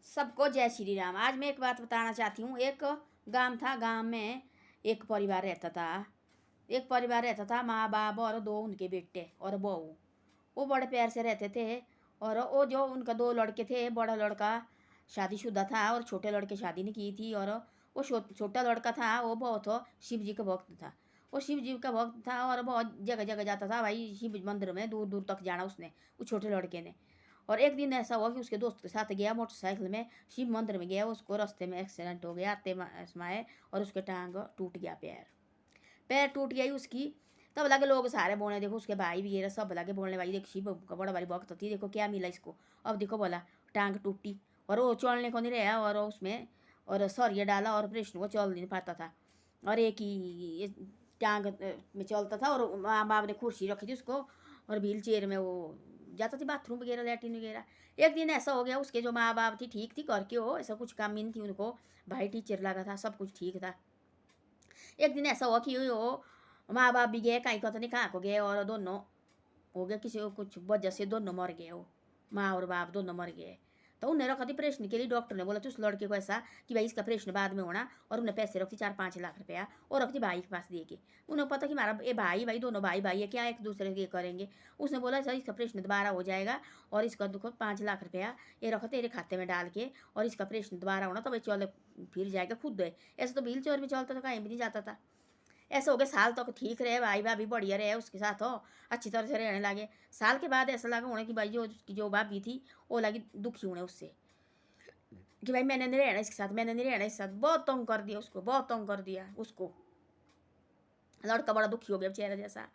सबको जय श्री राम। आज मैं एक बात बताना चाहती हूँ। एक गांव था, गांव में एक परिवार रहता था। माँ बाप और दो उनके बेटे और बहू। वो बड़े प्यार से रहते थे। और वो जो उनका दो लड़के थे, बड़ा लड़का शादीशुदा था और छोटे लड़के शादी नहीं की थी। और वो छोटा लड़का था, वो बहुत शिव जी का भक्त था। वो शिव जी का भक्त था और बहुत जगह जगह जाता था भाई, शिव मंदिर में दूर दूर तक जाना उसने, वो छोटे लड़के ने। और एक दिन ऐसा हुआ कि उसके दोस्त के साथ गया मोटरसाइकिल में, शिव मंदिर में गया। उसको रास्ते में एक्सीडेंट हो गया आते समय, और उसके टांग टूट गया, पैर पैर टूट गई उसकी। तब लगे लोग सारे बोलने, देखो उसके भाई भी ये सब लगे बोलने, भाई देख शिव का बड़ा भारी भक्त थी, देखो क्या मिला इसको। अब देखो बोला टांग टूटी और वो चलने को नहीं रहा। और उसमें और सरिया डाला और ऑपरेशन को चल नहीं पाता था। और एक ही टांग में चलता था। और माँ बाप ने कुर्सी रखी थी उसको, और व्हील चेयर में वो जाता थी बाथरूम वगैरह, लैट्रिन वगैरह। एक दिन ऐसा हो गया, उसके जो माँ बाप थी ठीक थी करके, हो ऐसा कुछ काम नहीं थी उनको, भाई टीचर लगा था, सब कुछ ठीक था। एक दिन ऐसा हुआ कि वो माँ बाप भी गए कहीं, पता नहीं कहाँ को गए, और दोनों हो गया किसी को कुछ वजह से दोनों मर गए। वो माँ और बाप दोनों मर गए। तो उन्हें रखा थी प्रश्न के लिए। डॉक्टर ने बोला था उस लड़के को ऐसा कि भाई इसका प्रश्न बाद में होना, और उन्हें पैसे रखती 4-5 लाख रुपया, और रखती भाई के पास दे के। उन्हें पता कि हमारा ये भाई दोनों भाई है, क्या एक दूसरे के करेंगे। उसने बोला सर इसका प्रश्न दोबारा हो जाएगा, और इसका दुखो 5 लाख रुपया ये रखो तेरे खाते में डाल के, और इसका प्रश्न दोबारा होना तो भाई चल फिर जाएगा खुद है। ऐसे तो व्हील चेयर में चलता था, कहीं भी नहीं जाता था। ऐसे हो गए साल तक ठीक रहे, भाई भाभी बढ़िया रहे उसके साथ, हो अच्छी तरह से रहने लगे। साल के बाद ऐसा लगा उन्हें कि भाई जो उसकी जो भाभी थी वो लगी दुखी होने उससे, कि भाई मैंने नहीं रहना इसके साथ, मैंने नहीं रहना इसके साथ। बहुत तंग कर दिया उसको, बहुत तंग कर दिया उसको। लड़का बड़ा दुखी हो गया बेचारा जैसा।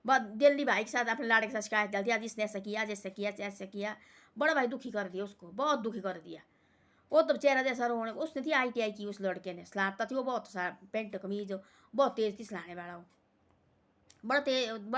बहुत दिल्ली भाई के साथ अपने लाड़े के साथ शिकायत डालती, आज इसने ऐसा किया, जैसे किया ऐसा किया। बड़ा भाई दुखी कर दिया उसको, बहुत दुखी कर दिया। वो तो बेचारा जैसा रोने, उसने थी ITI की, उस लड़के ने सलाहता थी वो बहुत सा पेंट कमीज, बहुत तेज थी सलाने वाला वो, बड़ा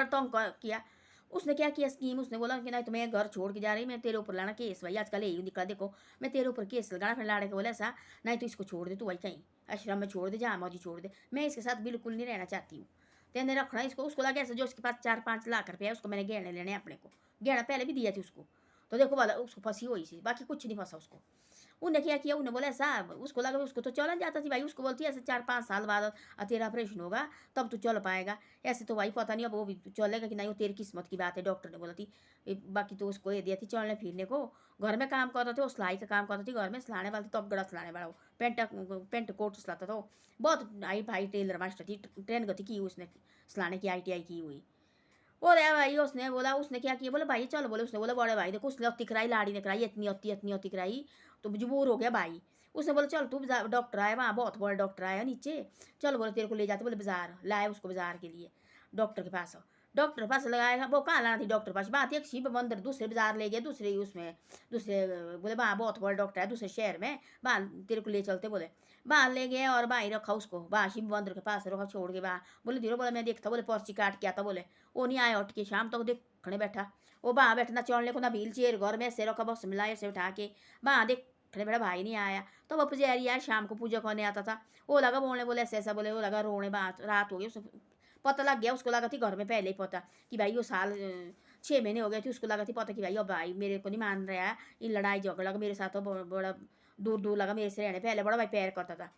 तंग किया। उसने क्या किया स्कीम, उसने बोला कि नहीं तो मैं घर छोड़ के जा रही, मैं तेरे ऊपर लाना केस, भाई आजकल यही निकला, देखो मैं तेरे ऊपर केस लगाना। फिर लाड़े के बोला ऐसा नहीं तो इसको छोड़ दे तू, भाई कहीं आश्रम में छोड़ दे, जहाँ मौजी छोड़ दे, मैं इसके साथ बिल्कुल नहीं रहना चाहती हूँ, तेने रखना इसको। उसको लगा ऐसा जो उसके पास 4-5 लाख रुपया, उसको मैंने गहने लेने अपने को, गहना पहले भी दिया थी उसको। तो देखो वाला उसको फंसी हुई सी, बाकी कुछ नहीं फंसा उसको। उन्हें क्या किया, उन्हें बोला ऐसा, उसको लगा उसको तो चलन जाता थी भाई, उसको बोलती ऐसे 4-5 साल बाद तेरा ऑपरेशन होगा तब तू चल पाएगा। ऐसे तो भाई पता नहीं अब वो भी चलेगा कि नहीं, वो तेरी किस्मत की बात है, डॉक्टर ने बोला थी। बाकी तो उसको ये दिया थी चलने फिरने को। घर में काम करते थे, वो सिलाई का काम करते थे घर में, सिलाने वाले तो अब गड़ा सिलाने वाला वो पेंट कोट सिलाता था। बहुत हाई भाई टेलर मास्टर थी, ट्रेन गति की उसने सिलाने की, ITI की हुई। बोले भाई, उसने बोला, उसने क्या किया, बोले भाई चलो, बोले उसने बोला बड़े भाई देखो, उसने अत्ती कराई, लाड़ी ने कराई, इतनी अत्ती कराई, तो मजबूर हो गया भाई। उसने बोला चल तू डॉक्टर आया वहाँ, बहुत बड़ा डॉक्टर आया नीचे, चल बोले तेरे को ले जाते, बोले बाजार लाए उसको, बाजार के लिए डॉक्टर के पास। डॉक्टर के पास लगाया, वो कहाँ लाना थी डॉक्टर के पास, बात एक शिव मंदिर दूसरे बाजार ले गए, दूसरे उसमें दूसरे, बोले वहाँ बहुत बड़ा डॉक्टर है दूसरे शहर में, वहाँ तेरे को ले चलते, बोले वहाँ ले गए। और वहाँ ही रखा उसको, वहाँ शिव मंदिर के पास रखा, छोड़ के वहाँ। बोले धीरे, बोले मैं देखता, बोले पर्ची काट के आता, बोले वो नहीं आया उठ के, शाम तक देखने बैठा। वो वहाँ बैठना चलने को ना, व्हील चेयर घर में से रखा, बस मिलाए से उठा के वहाँ देखने बैठा, भाई नहीं आया। तो वो पुजारी यार शाम को पूजा करने आता था, वो लगा बोलने, बोले ऐसे ऐसा, बोले वो लगा रोने, बात रात हो गई, उसे पता लग गया, उसको लगा थी घर में पहले ही पता कि भाई वो साल 6 महीने हो गए थे, उसको लगा थी पता कि भाई अब भाई मेरे को नहीं मान रहा है, ये लड़ाई झगड़ा लगा मेरे साथ, तो बड़ा दूर दूर लगा मेरे से रहने, पहले बड़ा भाई प्यार करता था।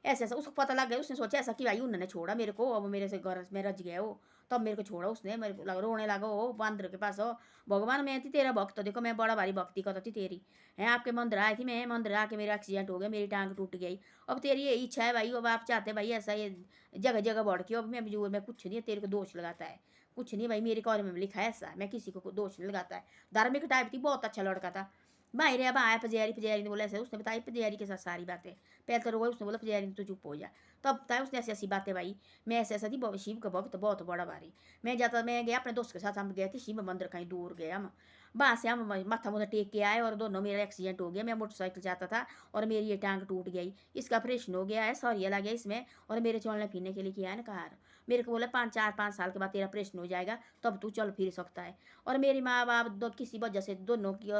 ऐसे ऐसा उसको पता लग गया, उसने सोचा ऐसा कि भाई उन्होंने छोड़ा मेरे को, अब मेरे से घर में रच गया वो, तब मेरे को छोड़ा उसने, मेरे को रोने लगा वो बंदर के पास। हो भगवान मैं थी तेरा भक्त, देखो मैं बड़ा भारी भक्ति करता थी तेरी है, आपके मंदिर आई थी मैं, मंदिर आके मेरा एक्सीडेंट हो गया, मेरी टांग टूट गई। अब तेरी ये इच्छा है भाई, अब आप चाहते भाई ऐसा ये जगह जगह बढ़ के, अब मैं मजबूर, मैं कुछ नहीं तेरे को दोष लगाता है, कुछ नहीं भाई, मेरे कॉल में लिखा है ऐसा, मैं किसी को दोष नहीं लगाता है। धार्मिक टाइप थी, बहुत अच्छा लड़का था। भाई रे अब आया पुजारी ने बोला ऐसे, उसने बताई पुजारी के साथ सारी बातें, पहले तो रोई, उसने बोला पुजारी तो चुप हो जा। तब बताया उसने ऐसी ऐसी बातें भाई, मैं ऐसे ऐसा थी शिव का भक्त बहुत बड़ा भारी। मैं गया अपने दोस्त के साथ, हम गए थे शिव मंदिर, कहीं दूर गए हम, वहाँ से हम माथा मुथा टेक के आए, और दोनों मेरा एक्सीडेंट हो गया, मैं मोटरसाइकिल जाता था और मेरी ये टांग टूट गई, इसका ऑपरेशन हो गया है, सरिया लग गया इसमें, और मेरे चलने फिरने के लिए किया है ना कार। मेरे को बोला 5 साल के बाद तेरा ऑपरेशन हो जाएगा, तब तू चल फिर सकता है। और मेरी माँ बाप किसी वजह से दोनों की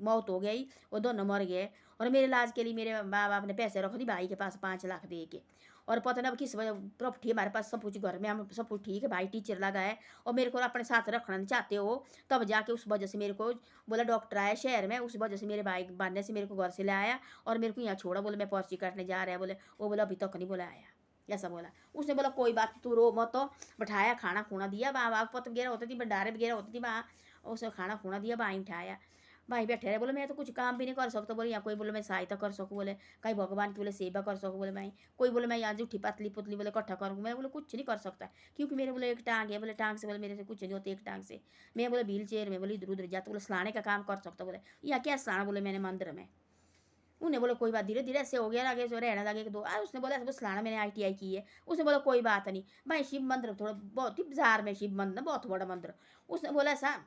मौत हो गई, वो दोनों मर गए। और मेरे इलाज के लिए मेरे माँ बाप ने पैसे रख दी भाई के पास 5 लाख दे के। और पता नहीं अब किस वजह प्रॉपर्टी हमारे पास सब कुछ घर में, हम सब कुछ ठीक है, भाई टीचर लगा है और मेरे को अपने साथ रखना नहीं चाहते हो, तब जाके उस वजह से मेरे को बोला डॉक्टर आया शहर में, उस वजह से मेरे भाई बनने से मेरे को घर से ले आया और मेरे को यहाँ छोड़ा, बोले मैं पर्ची काटने जा रहा है, बोले वो बोला अभी तक नहीं बोला आया, ऐसा बोला। उसने बोला कोई बात नहीं, तू रो मत, तो बैठाया, खाना खूना दिया, वहाँ वहाँ पत वगैरह होती थी, भंडारे वगैरह होती थी वहाँ, उसने खाना खूना दिया, भाई उठाया, भाई बैठे रहे, बोले मैं तो कुछ काम भी नहीं कर सकता, बोले यहाँ कोई बोले मैं सहायता कर सकूँ, बोले कहीं भगवान की बोले सेवा कर सकूँ, बोले मैं कोई बोले मैं यहाँ जूठी पतली पुतली बोले इकट्ठा करूँ, मैं बोले कुछ नहीं कर सकता, क्योंकि मेरे बोले एक टांग है, बोले टांग से बोले मेरे से कुछ नहीं होता एक टांग से, मैं बोले व्हील चेयर में बोले इधर उधर जाता, बोले सलाने का काम कर सकता, बोले यहाँ क्या सलाना, बोले मैंने मंदिर में। उन्हें बोला कोई बात, धीरे धीरे ऐसे हो गया, आगे जो रहने लगे एक दो उसने बोला ऐसे सलाना मैंने ITI की है, उसने बोला कोई बात नहीं भाई, शिव मंदिर थोड़ा बहुत ही बाजार में, शिव मंदिर बहुत बड़ा मंदिर, उसने बोला ऐसा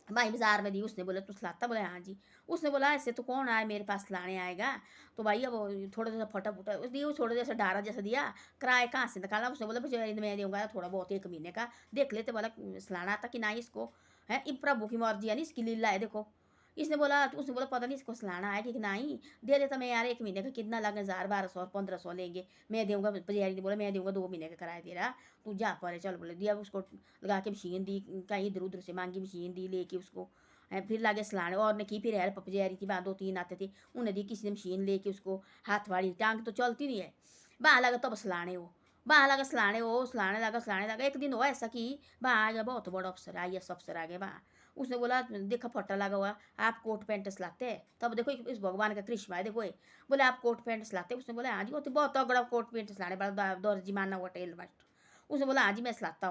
भाई बाजार में दी, उसने बोला तू सलाता, बोला हाँ जी, उसने बोला ऐसे तो कौन आए मेरे पास लाने आएगा, तो भाई अब थोड़ा सा फटा फुटा दिया, थोड़ा जैसा डारा जैसा दिया, किराए कहाँ से निकाला, उसने बोला मैं दूंगा थोड़ा बहुत 1 महीने का, देख लेते, बोला सलाना आता कि ना इसको, है प्रभु की मर्जी है, नहीं इसकी लीला है देखो। इसने बोला, उसने बोला पता नहीं इसको सलाना है कि नहीं, दे देता मैं यार 1 महीने का कितना लगे, 1000 1200 1500 लेंगे, मैं दूंगा, पुजारी ने बोला मैं दूंगा 2 महीने का किराया दे रहा, तू जा पर चल, बोले दिया उसको, लगा के मशीन दी, कहीं इधर उधर से मांगी मशीन दी लेके उसको, फिर लागे सलाने और ने की, फिर हेल्प पुजारी थी वहाँ 2 3 आते थे, उन्हें दी, किसी ने मशीन लेके उसको हाथ वाली, टांग तो चलती नहीं है, वहाँ लगा तब सलाने हो, वहाँ लगा सलाने हो, सलाने लगा, एक दिन हुआ ऐसा कि वहाँ आ गया बहुत बड़ा अफसर, IAS अफसर आ गया वहाँ, उसने बोला देखा फट्टा लगा हुआ, आप कोट पैंट सिलाते हैं, तब देखो इस भगवान का कृष्ण है, देखो ये बोले आप कोट पैंट सिलाते, उसने बोला हाँ जी, वो तो बहुत तगड़ा कोट पैंट सिलाने वाला दर्जी माना हुआ टेल मास्टर, उसने बोला हाँ जी मैं सिलाता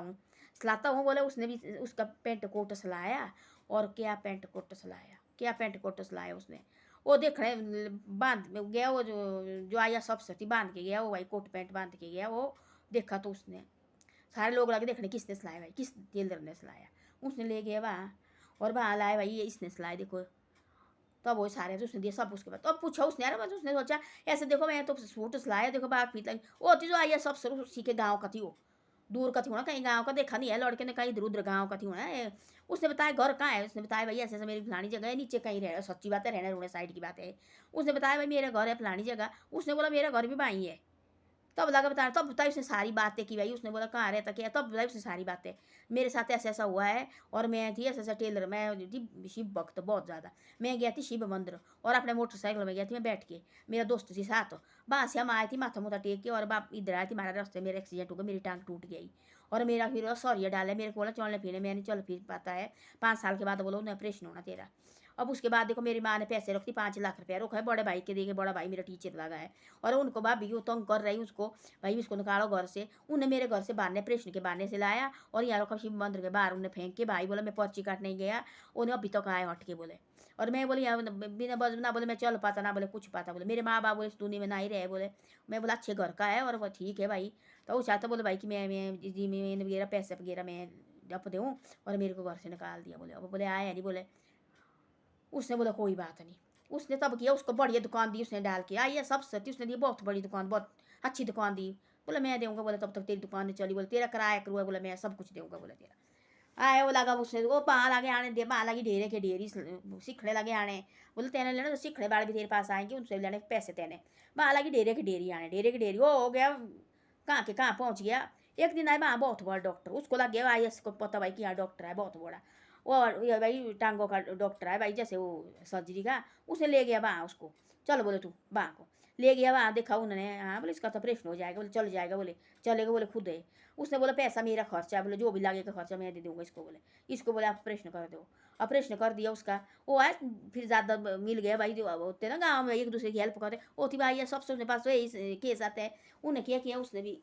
हूँ, बोले उसने भी उसका पैंट कोट सिलाया, और क्या पैंट कोट सिलाया, क्या पैंट कोट सिलाया उसने, वो देख रहे बांध गया, वो जो आया सब सती बांध के गया, वो भाई कोट पैंट बांध के गया, वो देखा तो उसने सारे लोग लगे देखने किसने सिलाया भाई, किस टेलर ने सिलाया, उसने ले गया वहाँ और वहाँ लाए भाई ये इसने सिलाया देखो, तब वो सारे उसने दिया सब, उसके बाद तो अब पूछा उसने यार, बस उसने सोचा ऐसे देखो मैं तो सूट सिलाया, देखो बात फीत लगी, वो थी जो आई सब शुरू सीखे गाँव का थी, वो दूर का थी होना, कहीं गाँव का देखा नहीं है लड़के ने, कहीं इधर उधर गाँव का थी होना है, उसने बताया घर कहाँ है, उसने बताया भाई ऐसे ऐसे मेरी फलानी जगह है, नीचे कहीं रह, सच्ची बात है रहने रोने साइड की बात है, उसने बताया भाई मेरा घर है फलानी जगह, उसने बोला मेरा घर भी वहीं है, तब लगा बता, तब बताई उसने सारी बातें की भाई, उसने बोला कहाँ रहता क्या, तब बताई उसने सारी बातें, मेरे साथ ऐसा ऐसा हुआ है, और मैं थी ऐसा ऐसा टेलर, मैं थी शिव भक्त बहुत ज़्यादा, मैं गया थी शिव मंदिर और अपने मोटरसाइकिल में गया थी मैं बैठ के, मेरा दोस्त थी साथ, वहाँ से हम आए थी माथा मुथा टेक के, और बाप इधर आए थे, हमारे रास्ते मेरा एक्सीडेंट हो गया, मेरी टांग टूट गई, और मेरा फिर सौरिया डाला मेरे को, बोला चलने फिरने, मैं नहीं चल फिर पाता है, 5 साल के बाद बोलो उन्हें ऑपरेशन होना तेरा। अब उसके बाद देखो मेरी माँ ने पैसे रखती, 5 लाख रुपया रखा है, बड़े भाई के देखे, बड़ा भाई मेरा टीचर लगा है, और उनको भाभी वो तंग कर रही उसको, भाई उसको निकालो घर से, उन्हें मेरे घर से बहाने प्रश्न के बहाने से लाया, और यहाँ रखा शिव मंदिर के बाहर उन्हें फेंक के, भाई बोला मैं पर्ची काटने गया, उन्हें अभी तक आए हट के बोले, और मैं बोली यहाँ बिना बज ना बोले मैं चल पाता ना बोले कुछ पाता, बोले मेरे माँ बाप बोले इस दुनिया में ना ही रहे, बोले मैं बोला अच्छे घर का है और वो ठीक है भाई, तो वो चाहता बोले भाई कि मैं जी वगैरह पैसे वगैरह मैं जब दूँ, और मेरे को घर से निकाल दिया, बोले अब बोले आया नहीं, बोले उसने बोला कोई बात नहीं, उसने तब किया, उसको बढ़िया दुकान दी उसने डाल के, आई है सब सती उसने दी, बहुत बड़ी दुकान, बहुत अच्छी दुकान दी, बोला मैं दूंगा, बोले तब तक तेरी दुकान नहीं चली, बोले तेरा किराया करूँगा, बोले मैं सब कुछ दूंगा, बोले तेरा आए, वो लगा उसने वो पहाँ लगे आने दे, पहाँ लगी ढेरे के ढेरी सीखड़े लगे आने, बोले तेने लेना तो सीखड़े वाले भी तेरे पास आएंगे, उनसे लेने पैसे तेने, वहाँ लगी ढेरे के ढेरी आने, ढेरे के ढेरी वो हो गया, कहाँ के कहाँ पहुँच गया, एक दिन आए वहाँ बहुत बड़ा डॉक्टर, उसको लग गया IAS को पता भाई कि यहाँ डॉक्टर है बहुत बड़ा, और ये भाई टांगों का डॉक्टर है भाई, जैसे वो सर्जरी का, उसने ले गया वहाँ उसको, चलो बोले तू वहाँ को ले गया, वहाँ देखा उन्होंने, हाँ बोले इसका तो ऑपरेशन हो जाएगा, बोले चल जाएगा, बोले चलेगा, बोले खुद है, उसने बोला पैसा मेरा खर्चा है, बोले जो भी लगेगा खर्चा मैं दे दूँगा इसको, बोले इसको बोले आप ऑपरेशन कर दो, ऑपरेशन कर दिया उसका, वो आए फिर ज़्यादा मिल गया भाई, जो होते ना गाँव में एक दूसरे की हेल्प करते, वो थी भाई ये सबसे उसके पास वही केस आते हैं, उन्हें किया उसने भी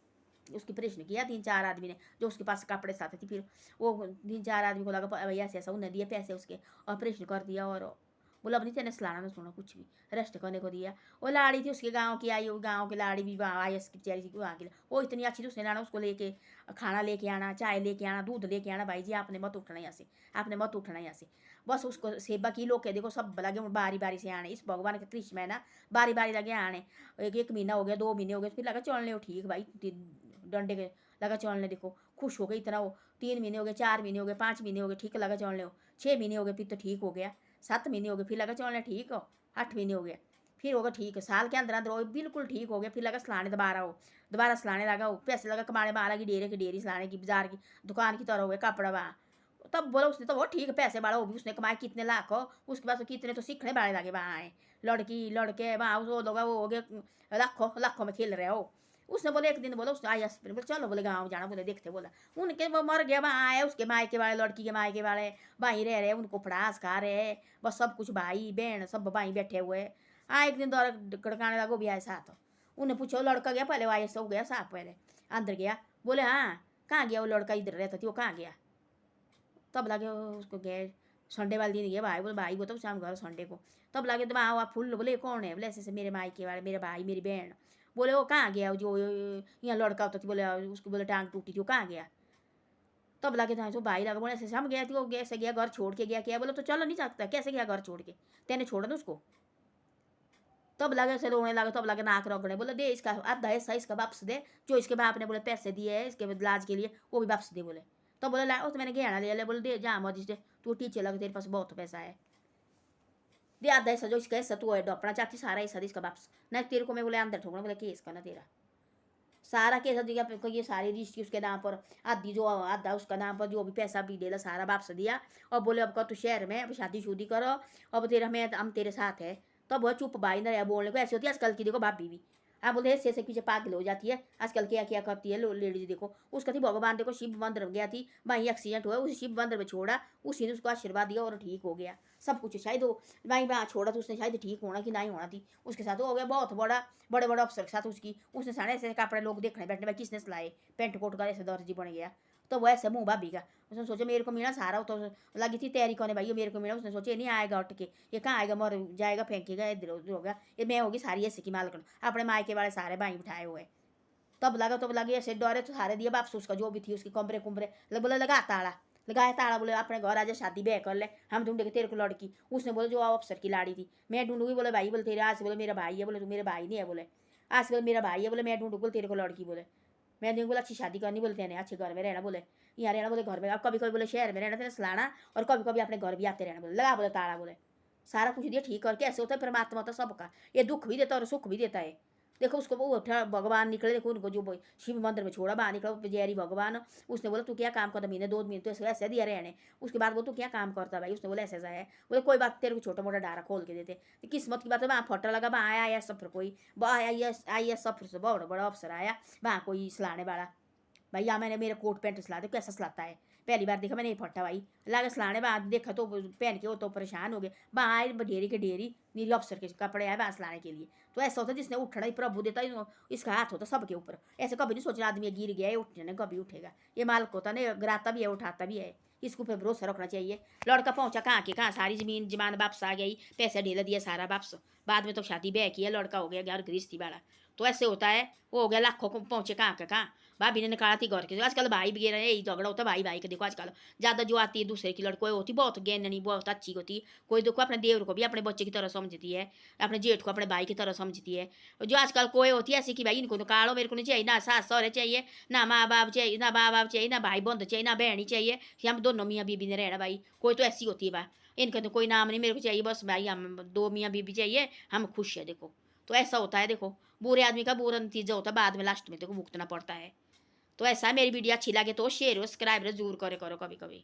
उसकी ऑपरेशन किया, 3 4 आदमी ने, जो उसके पास कपड़े साथ थी, फिर वो 3 4 आदमी को लगा भैया ऐसे ऐसा, उन्हें दिए पैसे उसके, ऑपरेशन कर दिया, और बोला अपनी तेने सलाना ना सुना कुछ भी, रेस्ट करने को दिया, वो लाड़ी थी उसके गाँव की आई, वो गाँव की लाड़ी भी वहाँ IAS की बेचारी थी वहाँ की, वो इतनी अच्छी थी, उसने लाना उसको लेके खाना लेके आना, चाय लेके आना, दूध लेके आना, भाई जी आपने मत उठना यहाँ से, आपने मत उठना यहाँ से, बस उसको सेवा की, लोग के देखो सब लगे बारी बारी से आने, इस भगवान के कृष्ण में ना बारी बारी लगे आने, 1 महीना हो गया 2 महीने हो गए, फिर लगा चलने हो ठीक भाई, डंडे के लगा चलने, देखो खुश हो गई इतना, वो 3 महीने हो गए, 4 महीने हो गए, 5 महीने हो गए, ठीक लगा चलने हो, 6 महीने हो गए फिर तो ठीक हो गया, 7 महीने हो गए फिर लगा चलने ठीक हो, 8 महीने हो गया फिर होगा ठीक, साल के अंदर अंदर वो बिल्कुल ठीक हो गया। फिर लगा सलाने दोबारा सलाने लगा वो, पैसे लगा कमाने में लगी, डेरे की डेरी सलाने की, बाजार की दुकान की तरह हो गया कपड़ा वहाँ। तब बोला उसने तो वो ठीक है, पैसे वाला वो भी उसने कमाए कितने लाख हो, उसके बाद तो कितने तो सीखने वाले लगे वहाँ आए, लड़की लड़के वहाँ वो लोग वो हो गए लाखों लाखों में खेल रहे हो। उसने बोले एक दिन बोला उसने आया बोले चलो बोले गाँव जाना, बोले देखते, बोला उनके वो मर गया वहाँ आए, उसके मायके वाले लड़की के मायके वाले वहीं रह रहे, उनको पड़ास खा रहे, बस सब कुछ भाई बहन सब वहीं बैठे हुए। एक दिन दौरा कड़काने लगा भी आए साथ, उन्हें पूछो लड़का गया पहले, वो आए सब गया साथ पहले अंदर गया, बोले हाँ कहाँ गया वो लड़का, इधर रहता थी वो कहाँ गया। तब लगे उसको गए संडे वाले दिन गया भाई, बोले भाई वो तो शाम घर संडे को। तब लगे तो वहाँ फुल, बोले कौन है, बोले ऐसे मेरे मायके वाले मेरे भाई मेरी बहन। बोले वो कहाँ गया जो यहाँ लड़का होता थी, बोले उसको बोले टांग टूटी थी वो कहाँ गया। तब लगे तो भाई लगा, बोले ऐसे हम गया थी वो ऐसे गया घर छोड़ के गया क्या, बोले तो चलो नहीं सकता, कैसे गया घर छोड़ के, तेने छोड़ा ना उसको। तब लगे से रोने लगे, तब लगे नाक रगड़े, बोले दे इसका आधा हिस्सा इसका वापस दे, जो इसके बाप ने बोले पैसे दिए है इसके इलाज के लिए वो भी वापस दे। बोले तो बोले ला तो मैंने गहना ले लिया, बोले दे जा मर्जी से तू टीचर लगे तेरे पास बहुत पैसा है, दे आधा हिस्सा जो इसका हिस्सा तू है अपना चाहती सारा हिस्सा इसका वापस, नहीं तेरे को मैं बोले अंदर ठोकना, बोले केस करना तेरा सारा केस दिया, ये सारी रजिस्ट्री उसके नाम पर, आधी जो आधा उसका नाम पर जो भी पैसा भी डेला सारा वापस दिया। और बोले अब का तू शहर में अब शादी शुदी करो, अब तेरा मैं हम तेरे साथ है। तब वह चुप भाई ना बोलने को, ऐसी होती है आजकल की देखो भाभी भी, आप बोलते ऐसे पीछे पागल हो जाती है आजकल, क्या क्या करती है लेडीज देखो। उसका थी भगवान देखो शिव मंदिर गया थी, वहीं एक्सीडेंट हुआ, उसी शिव मंदिर में छोड़ा, उसी ने उसको आशीर्वाद दिया और ठीक हो गया सब कुछ। शायद वो वहीं वहाँ छोड़ा तो उसने शायद ठीक होना कि नहीं होना थी उसके साथ हो गया बहुत बड़ा, बड़े बड़े अफसर के साथ उसकी, उसने सारे ऐसे कपड़े लोग देखने बैठने में किसने सिलाए, पेंट कोट का ऐसे दर्जी बन गया। तो वो ऐसे मुँह भाभी का, उसने सोचा मेरे को मिला सारा, तो लगी थी तैयारी करने भाई मेरे को मिला, उसने सोचा नहीं आएगा उठ के, ये कहाँ आएगा मर जाएगा फेंकेगा इधर उधर होगा, ये मैं होगी सारी ऐसे की मालकन, अपने मायके वाले सारे बाई बिठाए हुए। तब लगे ऐसे डरे तो सारे दिए वापस उसका जो भी थी उसके कमरे कुमरे, बोले लगा ताला, लगाया ताला, बोले अपने घर आजा शादी ब्याह कर ले हम ढूंढेंगे तेरे को लड़की। उसने बोले जो अफसर की लाड़ी थी मैं ढूंढूंगी, बोले भाई बोले तेरे आज से बोले मेरा भाई है, बोले तू मेरा भाई नहीं है, बोले आज से बोले मेरा भाई है, बोले मैं ढूंढूंगी तेरे को लड़की, बोले मैं बोला अच्छी शादी करनी, बोले तेने अच्छे घर में रहना, बोले यहाँ रहना, बोले घर में अब कभी कभी बोले शहर में रहना तेने सलाना, और कभी कभी अपने घर भी आते रहना, बोले लगा बोले ताला, बोले सारा कुछ दिया ठीक करके। ऐसे होता है परमात्मा तो सबका, ये दुख भी देता है और सुख भी देता है। देखो उसको वो उठा भगवान निकले, देखो उनको जो शिव मंदिर में छोड़ा बाहर निकला पुजारी भगवान, उसने बोला तू क्या काम करता, महीने 2 महीने तो ऐसे दिया रहने। उसके बाद बोला तू क्या काम करता भाई, उसने बोला ऐसा ऐसा है, बोले कोई बात तेरे को छोटा मोटा डारा खोल के देते। किस्मत की बात है वहाँ फटा लगा, वहाँ आया सफर कोई आया सफर से बहुत बड़ा अफसर आया वहाँ कोई सलाने वाला, भैया मैंने मेरे कोट पैंट सिला दे, कैसा सिलाता है पहली बार देखा मैंने ये फटा भाई, लागे सिलाने बाद देखा तो पहन के वो तो परेशान हो गए, वहाँ आए ढेरी के ढेरी मेरी अफसर के कपड़े आए वहाँ सिलाने के लिए। तो ऐसा होता है जिसने उठना ही प्रभु देता है, इसका हाथ होता सबके ऊपर, ऐसे कभी नहीं सोचना आदमी गिर गया है उठने कभी उठेगा, ये मालिक होता नहीं गिराता भी है उठाता भी है, इसको पे भरोसा रखना चाहिए। लड़का पहुंचा कहाँ के कहाँ, सारी जमीन जमान वापस आ गई, पैसा ढेला दिया सारा वापस, बाद में तो शादी ब्याह किया लड़का हो गया घर गृहस्थी वाला। तो ऐसे होता है, वो हो गया लाखों को पहुंचे कहाँ का कहाँ, भाभी ने निकाला थी घर के। आजकल भाई भी रहे यही झगड़ा होता है भाई भाई के, देखो आजकल ज़्यादा जो आती है दूसरे की लड़की, कोई होती बहुत ज्ञानी बहुत अच्छी होती, कोई देखो अपने देवर को भी अपने बच्चे की तरह समझती है, अपने जेठ को अपने भाई की तरह समझती है। जो आजकल कोई होती है ऐसी कि भाई इनको निकालो, मेरे को नहीं चाहिए ना सास सहुरे चाहिए, ना माँ बाप चाहिए, ना माँ बाप चाहिए, ना भाई बंद चाहिए, ना बहन ही चाहिए कि हम दोनों मियाँ बीबी ने रहना भाई। कोई तो ऐसी होती है भाई, इनका तो कोई नाम नहीं, मेरे को चाहिए बस भाई हम 2 मियाँ बीबी चाहिए, हम खुश है। देखो तो ऐसा होता है, देखो बुरे आदमी का बुरा नतीजा होता है बाद में, लास्ट में देखो भुगतना पड़ता है। तो ऐसा मेरी वीडियो अच्छी लगे तो शेयर सब्सक्राइब जरूर करे करो कभी कभी।